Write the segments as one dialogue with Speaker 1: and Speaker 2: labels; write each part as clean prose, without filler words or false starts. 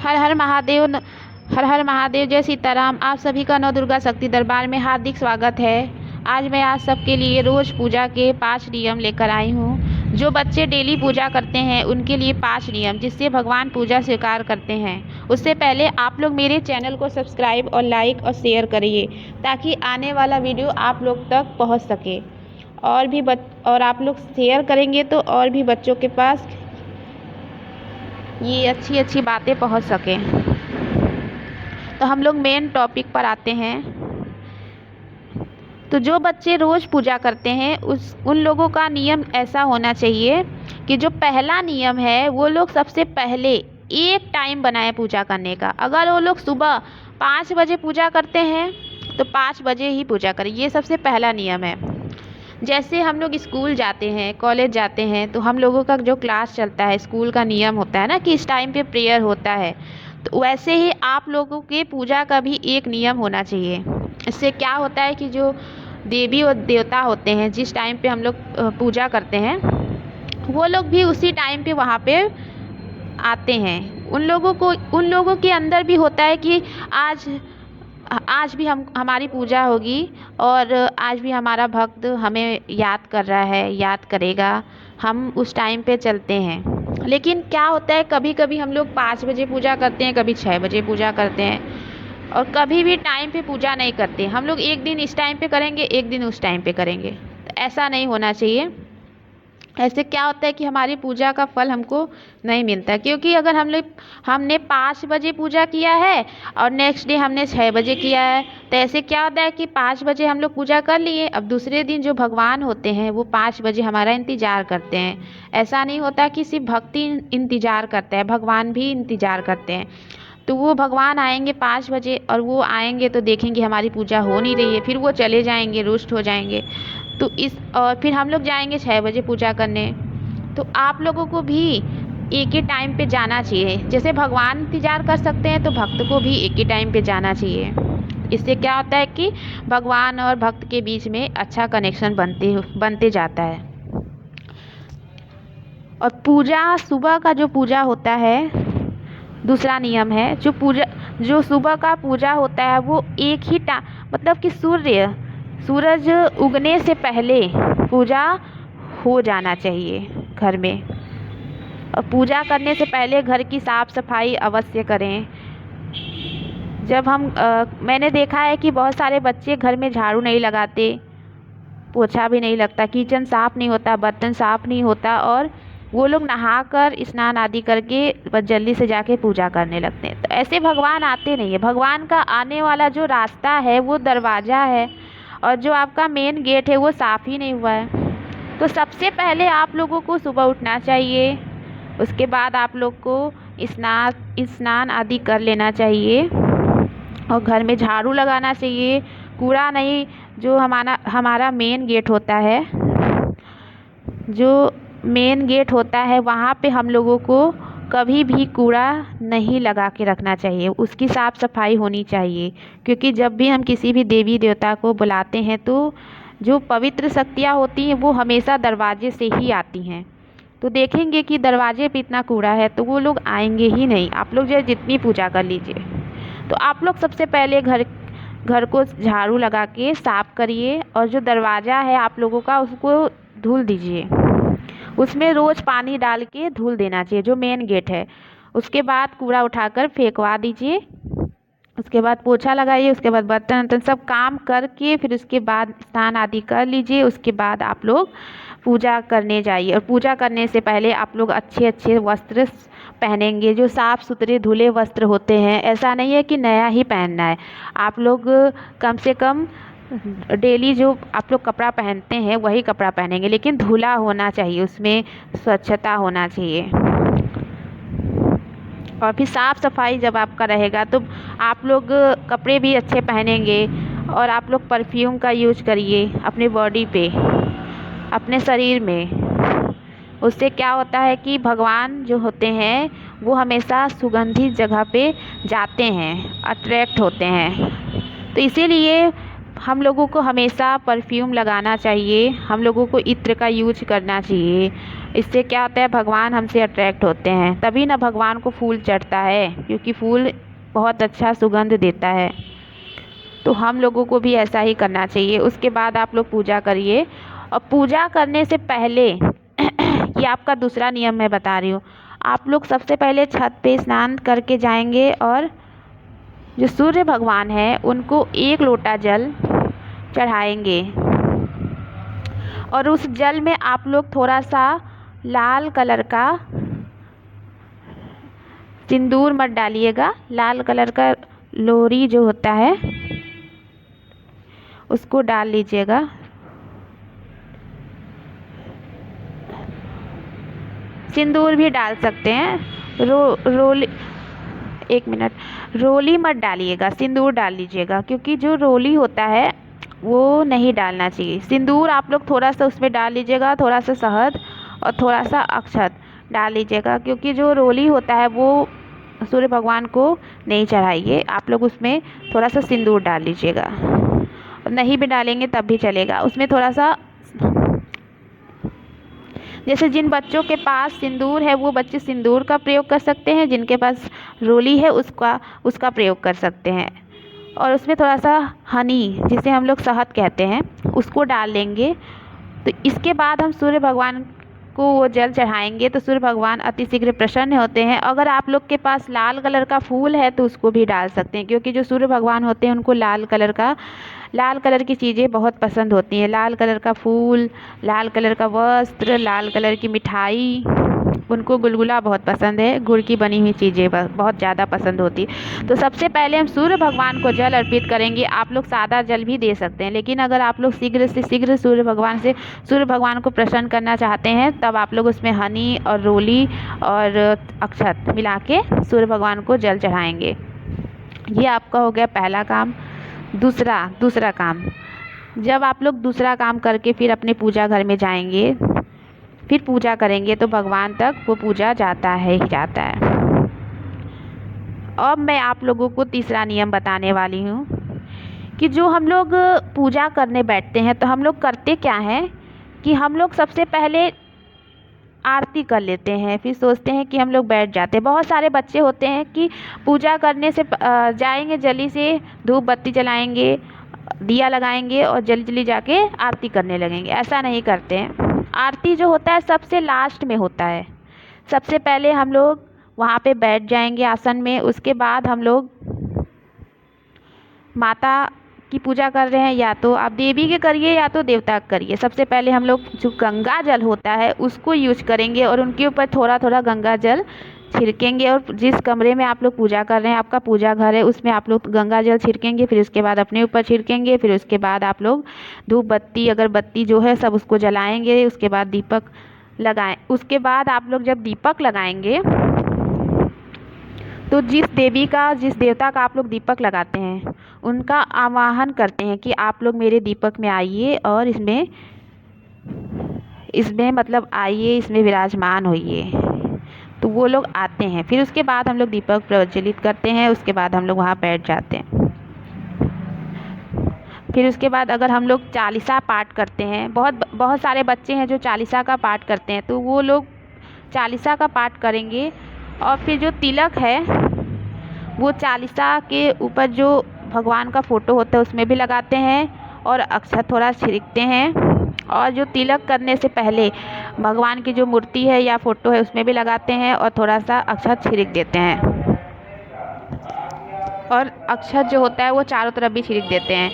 Speaker 1: हर हर महादेव हर हर महादेव, जय सीताराम। आप सभी का नौ दुर्गा शक्ति दरबार में हार्दिक स्वागत है। आज मैं आप सबके लिए रोज पूजा के 5 नियम लेकर आई हूँ। जो बच्चे डेली पूजा करते हैं उनके लिए 5 नियम जिससे भगवान पूजा स्वीकार करते हैं। उससे पहले आप लोग मेरे चैनल को सब्सक्राइब और लाइक और शेयर करिए ताकि आने वाला वीडियो आप लोग तक पहुँच सके और आप लोग शेयर करेंगे तो और भी बच्चों के पास ये अच्छी अच्छी बातें पहुंच सकें। तो हम लोग मेन टॉपिक पर आते हैं। तो जो बच्चे रोज़ पूजा करते हैं उन लोगों का नियम ऐसा होना चाहिए कि जो पहला नियम है वो लोग सबसे पहले एक टाइम बनाए पूजा करने का। अगर वो लोग सुबह 5 बजे पूजा करते हैं तो 5 बजे ही पूजा करें, ये सबसे पहला नियम है। जैसे हम लोग स्कूल जाते हैं, कॉलेज जाते हैं, तो हम लोगों का जो क्लास चलता है, स्कूल का नियम होता है ना कि इस टाइम पे प्रेयर होता है, तो वैसे ही आप लोगों के पूजा का भी एक नियम होना चाहिए। इससे क्या होता है कि जो देवी और देवता होते हैं जिस टाइम पे हम लोग पूजा करते हैं वो लोग भी उसी टाइम पे वहाँ पे आते हैं। उन लोगों के अंदर भी होता है कि आज भी हमारी पूजा होगी और आज भी हमारा भक्त हमें याद कर रहा है, याद करेगा, हम उस टाइम पे चलते हैं। लेकिन क्या होता है, कभी कभी हम लोग 5 बजे पूजा करते हैं, कभी 6 बजे पूजा करते हैं और कभी भी टाइम पे पूजा नहीं करते। हम लोग एक दिन इस टाइम पे करेंगे, एक दिन उस टाइम पे करेंगे, तो ऐसा नहीं होना चाहिए। ऐसे क्या होता है कि हमारी पूजा का फल हमको नहीं मिलता, क्योंकि अगर हमने 5 बजे पूजा किया है और नेक्स्ट डे हमने 6 बजे किया है, तो ऐसे क्या होता है कि 5 बजे हम लोग पूजा कर लिए, अब दूसरे दिन जो भगवान होते हैं वो 5 बजे हमारा इंतज़ार करते हैं। ऐसा नहीं होता कि सिर्फ भक्ति इंतज़ार करता है, भगवान भी इंतज़ार करते हैं। तो वो भगवान आएंगे 5 बजे और वो आएंगे तो देखेंगे हमारी पूजा हो नहीं रही है, फिर वो चले जाएंगे, रुष्ट हो जाएंगे। तो और फिर हम लोग जाएंगे 6 बजे पूजा करने। तो आप लोगों को भी एक ही टाइम पे जाना चाहिए। जैसे भगवान इंतज़ार कर सकते हैं तो भक्त को भी एक ही टाइम पे जाना चाहिए। इससे क्या होता है कि भगवान और भक्त के बीच में अच्छा कनेक्शन बनते जाता है। और पूजा, सुबह का जो पूजा होता है, दूसरा नियम है, जो सुबह का पूजा होता है वो एक ही मतलब कि सूरज उगने से पहले पूजा हो जाना चाहिए घर में। और पूजा करने से पहले घर की साफ़ सफाई अवश्य करें। मैंने देखा है कि बहुत सारे बच्चे घर में झाड़ू नहीं लगाते, पोछा भी नहीं लगता, किचन साफ़ नहीं होता, बर्तन साफ़ नहीं होता और वो लोग नहाकर स्नान आदि करके बस जल्दी से जाके पूजा करने लगते हैं। तो ऐसे भगवान आते नहीं है। भगवान का आने वाला जो रास्ता है वो दरवाज़ा है और जो आपका मेन गेट है वो साफ़ ही नहीं हुआ है। तो सबसे पहले आप लोगों को सुबह उठना चाहिए, उसके बाद आप लोग को स्नान आदि कर लेना चाहिए और घर में झाड़ू लगाना चाहिए। कूड़ा नहीं, जो हमारा मेन गेट होता है, वहाँ पे हम लोगों को कभी भी कूड़ा नहीं लगा के रखना चाहिए, उसकी साफ़ सफाई होनी चाहिए। क्योंकि जब भी हम किसी भी देवी देवता को बुलाते हैं तो जो पवित्र शक्तियाँ होती हैं वो हमेशा दरवाजे से ही आती हैं। तो देखेंगे कि दरवाजे पे इतना कूड़ा है तो वो लोग आएंगे ही नहीं। आप लोग जितनी पूजा कर लीजिए, तो आप लोग सबसे पहले घर को झाड़ू लगा के साफ़ करिए और जो दरवाज़ा है आप लोगों का उसको धुल दीजिए, उसमें रोज़ पानी डाल के धुल देना चाहिए जो मेन गेट है। उसके बाद कूड़ा उठाकर फेंकवा दीजिए, उसके बाद पोछा लगाइए, उसके बाद बर्तन सब काम करके फिर उसके बाद स्नान आदि कर लीजिए। उसके बाद आप लोग पूजा करने जाइए और पूजा करने से पहले आप लोग अच्छे अच्छे वस्त्र पहनेंगे, जो साफ़ सुथरे धुले वस्त्र होते हैं। ऐसा नहीं है कि नया ही पहनना है, आप लोग कम से कम डेली जो आप लोग कपड़ा पहनते हैं वही कपड़ा पहनेंगे, लेकिन धुला होना चाहिए, उसमें स्वच्छता होना चाहिए। और फिर साफ़ सफाई जब आपका रहेगा तो आप लोग कपड़े भी अच्छे पहनेंगे और आप लोग परफ्यूम का यूज़ करिए अपने बॉडी पे, अपने शरीर में। उससे क्या होता है कि भगवान जो होते हैं वो हमेशा सुगंधित जगह पे जाते हैं, अट्रैक्ट होते हैं। तो इसीलिए हम लोगों को हमेशा परफ्यूम लगाना चाहिए, हम लोगों को इत्र का यूज करना चाहिए। इससे क्या होता है, भगवान हमसे अट्रैक्ट होते हैं, तभी ना भगवान को फूल चढ़ता है, क्योंकि फूल बहुत अच्छा सुगंध देता है। तो हम लोगों को भी ऐसा ही करना चाहिए। उसके बाद आप लोग पूजा करिए, और पूजा करने से पहले ये आपका दूसरा नियम मैं बता रही हूँ, आप लोग सबसे पहले छत पे स्नान करके जाएंगे और जो सूर्य भगवान है उनको 1 लोटा जल चढ़ाएंगे, और उस जल में आप लोग थोड़ा सा लाल कलर का सिंदूर मत डालिएगा, लाल कलर का लोरी जो होता है उसको डाल लीजिएगा। सिंदूर भी डाल सकते हैं, रोली, 1 मिनट, रोली मत डालिएगा, सिंदूर डाल लीजिएगा, क्योंकि जो रोली होता है वो नहीं डालना चाहिए। सिंदूर आप लोग थोड़ा सा उसमें डाल लीजिएगा, थोड़ा सा शहद और थोड़ा सा अक्षत डाल लीजिएगा, क्योंकि जो रोली होता है वो सूर्य भगवान को नहीं चढ़ाइए, आप लोग उसमें थोड़ा सा सिंदूर डाल लीजिएगा। नहीं भी डालेंगे तब भी चलेगा, उसमें थोड़ा सा, जैसे जिन बच्चों के पास सिंदूर है वो बच्चे सिंदूर का प्रयोग कर सकते हैं, जिनके पास रोली है उसका प्रयोग कर सकते हैं। और उसमें थोड़ा सा हनी, जिसे हम लोग शहद कहते हैं, उसको डाल लेंगे। तो इसके बाद हम सूर्य भगवान को वो जल चढ़ाएंगे, तो सूर्य भगवान अति शीघ्र प्रसन्न होते हैं। अगर आप लोग के पास लाल कलर का फूल है तो उसको भी डाल सकते हैं, क्योंकि जो सूर्य भगवान होते हैं उनको लाल कलर की चीज़ें बहुत पसंद होती हैं। लाल कलर का फूल, लाल कलर का वस्त्र, लाल कलर की मिठाई, उनको गुलगुला बहुत पसंद है, गुड़ की बनी हुई चीज़ें बहुत ज़्यादा पसंद होती है। तो सबसे पहले हम सूर्य भगवान को जल अर्पित करेंगे। आप लोग सादा जल भी दे सकते हैं, लेकिन अगर आप लोग शीघ्र से शीघ्र सूर्य भगवान को प्रसन्न करना चाहते हैं तब आप लोग उसमें हनी और रोली और अक्षत मिला के सूर्य भगवान को जल चढ़ाएंगे। ये आपका हो गया पहला काम। दूसरा काम, जब आप लोग दूसरा काम करके फिर अपने पूजा घर में जाएंगे, फिर पूजा करेंगे, तो भगवान तक वो पूजा जाता है ही जाता है। अब मैं आप लोगों को तीसरा नियम बताने वाली हूँ कि जो हम लोग पूजा करने बैठते हैं तो हम लोग करते क्या हैं कि हम लोग सबसे पहले आरती कर लेते हैं, फिर सोचते हैं कि हम लोग बैठ जाते हैं। बहुत सारे बच्चे होते हैं कि पूजा करने से जाएंगे, जल्दी से धूप बत्ती जलाएंगे, दिया लगाएंगे और जल्दी जल्दी जाके आरती करने लगेंगे। ऐसा नहीं करते हैं। आरती जो होता है सबसे लास्ट में होता है। सबसे पहले हम लोग वहाँ पे बैठ जाएंगे आसन में, उसके बाद हम लोग माता की पूजा कर रहे हैं, या तो आप देवी के करिए या तो देवता का करिए। सबसे पहले हम लोग जो गंगा जल होता है उसको यूज करेंगे और उनके ऊपर थोड़ा थोड़ा गंगा जल छिड़केंगे। और जिस कमरे में आप लोग पूजा कर रहे हैं, आपका पूजा घर है, उसमें आप लोग गंगा जल छिड़केंगे, फिर उसके बाद अपने ऊपर छिड़केंगे, फिर उसके बाद आप लोग धूप बत्ती अगरबत्ती जो है सब उसको जलाएंगे। उसके बाद दीपक लगाएं। उसके बाद आप लोग जब दीपक लगाएंगे तो जिस देवता का आप लोग दीपक लगाते हैं उनका आवाहन करते हैं कि आप लोग मेरे दीपक में आइए और इसमें मतलब आइए, इसमें विराजमान होइए। तो वो लोग आते हैं। फिर उसके बाद हम लोग दीपक प्रज्वलित करते हैं, उसके बाद हम लोग वहाँ बैठ जाते हैं। फिर उसके बाद अगर हम लोग चालीसा पाठ करते हैं, बहुत सारे बच्चे हैं जो चालीसा का पाठ करते हैं, तो वो लोग चालीसा का पाठ करेंगे। और फिर जो तिलक है वो चालीसा के ऊपर जो भगवान का फ़ोटो होता है उसमें भी लगाते हैं और अक्षत थोड़ा छिड़कते हैं। और जो तिलक करने से पहले भगवान की जो मूर्ति है या फ़ोटो है उसमें भी लगाते हैं और थोड़ा सा अक्षत छिड़क देते हैं। और अक्षत जो होता है वो चारों तरफ भी छिड़क देते हैं।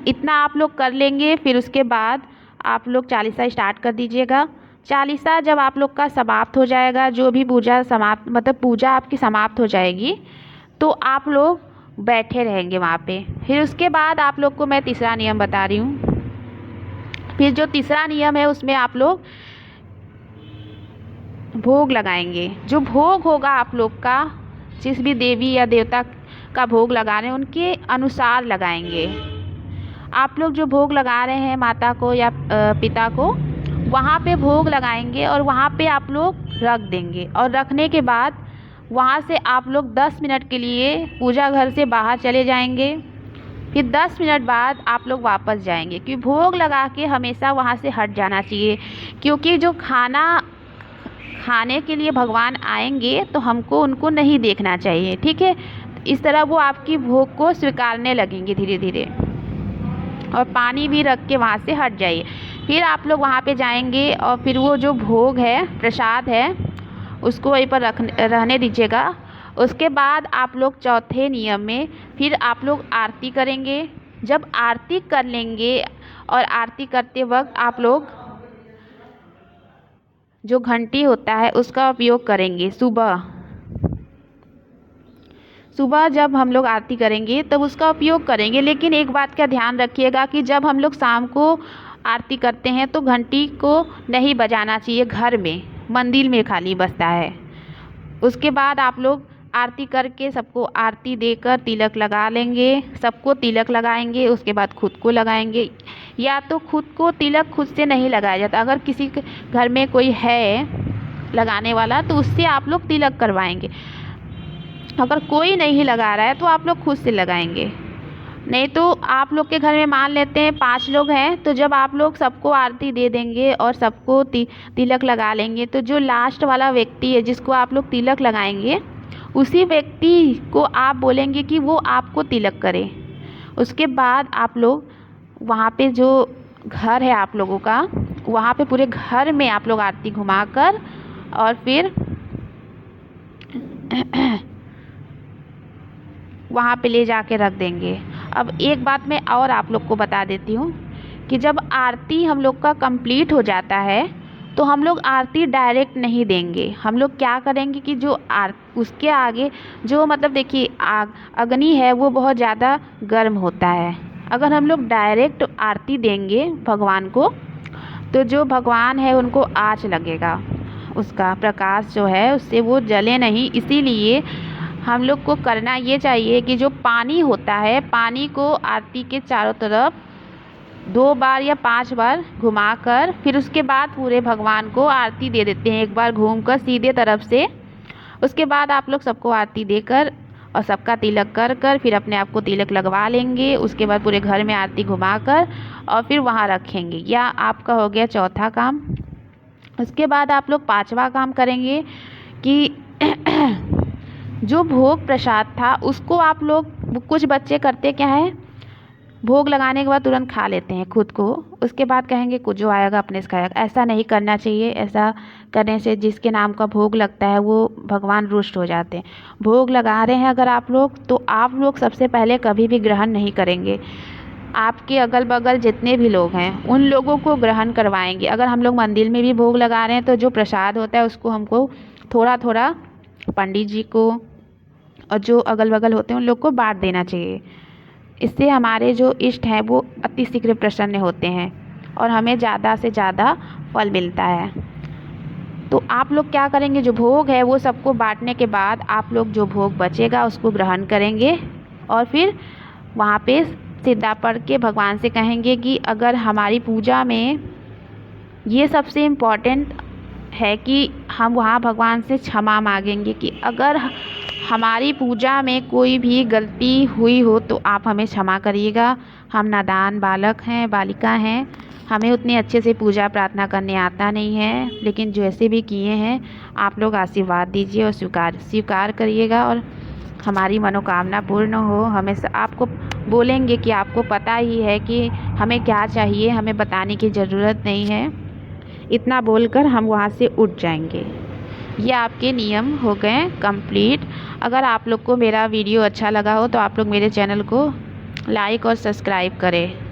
Speaker 1: इतना आप लोग कर लेंगे। फिर उसके बाद आप लोग चालीसा स्टार्ट कर दीजिएगा। चालीसा जब आप लोग का समाप्त हो जाएगा, जो भी पूजा समाप्त मतलब पूजा आपकी समाप्त हो जाएगी, तो आप लोग बैठे रहेंगे वहाँ पे। फिर उसके बाद आप लोग को मैं तीसरा नियम बता रही हूँ। फिर जो तीसरा नियम है उसमें आप लोग भोग लगाएंगे। जो भोग होगा आप लोग का, जिस भी देवी या देवता का भोग लगा रहे हैं उनके अनुसार लगाएंगे। आप लोग जो भोग लगा रहे हैं माता को या पिता को, वहाँ पे भोग लगाएंगे और वहाँ पे आप लोग रख देंगे। और रखने के बाद वहाँ से आप लोग 10 मिनट के लिए पूजा घर से बाहर चले जाएंगे। फिर 10 मिनट बाद आप लोग वापस जाएंगे, क्योंकि भोग लगा के हमेशा वहाँ से हट जाना चाहिए, क्योंकि जो खाना खाने के लिए भगवान आएंगे तो हमको उनको नहीं देखना चाहिए, ठीक है। इस तरह वो आपकी भोग को स्वीकारने लगेंगे धीरे धीरे। और पानी भी रख के वहाँ से हट जाइए। फिर आप लोग वहाँ पे जाएंगे और फिर वो जो भोग है, प्रसाद है, उसको वहीं पर रहने दीजिएगा। उसके बाद आप लोग चौथे नियम में फिर आप लोग आरती करेंगे। जब आरती कर लेंगे और आरती करते वक्त आप लोग जो घंटी होता है उसका उपयोग करेंगे। सुबह जब हम लोग आरती करेंगे तब उसका उपयोग करेंगे, लेकिन एक बात का ध्यान रखिएगा कि जब हम लोग शाम को आरती करते हैं तो घंटी को नहीं बजाना चाहिए, घर में, मंदिर में खाली बजता है। उसके बाद आप लोग आरती करके सबको आरती देकर तिलक लगा लेंगे, सबको तिलक लगाएंगे। उसके बाद खुद को लगाएंगे, या तो खुद को तिलक खुद से नहीं लगाया जाता, अगर किसी के घर में कोई है लगाने वाला तो उससे आप लोग तिलक करवाएंगे। अगर कोई नहीं लगा रहा है तो आप लोग खुद से लगाएंगे। नहीं तो आप लोग के घर में मान लेते हैं 5 लोग हैं, तो जब आप लोग सबको आरती दे देंगे और सबको तिलक लगा लेंगे, तो जो लास्ट वाला व्यक्ति है जिसको आप लोग तिलक लगाएंगे, उसी व्यक्ति को आप बोलेंगे कि वो आपको तिलक करे। उसके बाद आप लोग वहाँ पे जो घर है आप लोगों का, वहाँ पे पूरे घर में आप लोग आरती घुमाकर और फिर वहाँ पे ले जाके रख देंगे। अब एक बात मैं और आप लोग को बता देती हूँ कि जब आरती हम लोग का कंप्लीट हो जाता है तो हम लोग आरती डायरेक्ट नहीं देंगे। हम लोग क्या करेंगे कि जो उसके आगे जो मतलब देखिए अग्नि है वो बहुत ज़्यादा गर्म होता है। अगर हम लोग डायरेक्ट आरती देंगे भगवान को तो जो भगवान है उनको आँच लगेगा, उसका प्रकाश जो है उससे वो जले नहीं। इसीलिए हम लोग को करना ये चाहिए कि जो पानी होता है, पानी को आरती के चारों तरफ 2 बार या 5 बार घुमाकर फिर उसके बाद पूरे भगवान को आरती दे देते हैं, एक बार घूमकर सीधे तरफ से। उसके बाद आप लोग सबको आरती देकर और सबका तिलक कर फिर अपने आप को तिलक लगवा लेंगे। उसके बाद पूरे घर में आरती घुमाकर और फिर वहाँ रखेंगे। या आपका हो गया चौथा काम। उसके बाद आप लोग 5वां काम करेंगे कि जो भोग प्रसाद था उसको आप लोग, कुछ बच्चे करते क्या है, भोग लगाने के बाद तुरंत खा लेते हैं खुद को, उसके बाद कहेंगे कुछ जो आएगा अपने से खाएगा। ऐसा नहीं करना चाहिए। ऐसा करने से जिसके नाम का भोग लगता है वो भगवान रुष्ट हो जाते हैं। भोग लगा रहे हैं अगर आप लोग, तो आप लोग सबसे पहले कभी भी ग्रहण नहीं करेंगे। आपके अगल बगल जितने भी लोग हैं उन लोगों को ग्रहण करवाएंगे। अगर हम लोग मंदिर में भी भोग लगा रहे हैं तो जो प्रसाद होता है उसको हमको थोड़ा थोड़ा पंडित जी को और जो अगल बगल होते हैं उन लोग को बांट देना चाहिए। इससे हमारे जो इष्ट हैं वो अति शीघ्र प्रसन्न होते हैं और हमें ज़्यादा से ज़्यादा फल मिलता है। तो आप लोग क्या करेंगे, जो भोग है वो सबको बांटने के बाद आप लोग जो भोग बचेगा उसको ग्रहण करेंगे और फिर वहाँ पे सिद्धा पढ़ के भगवान से कहेंगे कि अगर हमारी पूजा में, ये सबसे इम्पॉर्टेंट है कि हम वहाँ भगवान से क्षमा मांगेंगे कि अगर हमारी पूजा में कोई भी गलती हुई हो तो आप हमें क्षमा करिएगा। हम नादान बालक हैं, बालिका हैं, हमें उतने अच्छे से पूजा प्रार्थना करने आता नहीं है, लेकिन जैसे भी किए हैं आप लोग आशीर्वाद दीजिए और स्वीकार करिएगा और हमारी मनोकामना पूर्ण हो। हमें आपको बोलेंगे कि आपको पता ही है कि हमें क्या चाहिए, हमें बताने की ज़रूरत नहीं है। इतना बोलकर हम वहाँ से उठ जाएंगे। ये आपके नियम हो गए कंप्लीट। अगर आप लोग को मेरा वीडियो अच्छा लगा हो तो आप लोग मेरे चैनल को लाइक और सब्सक्राइब करें।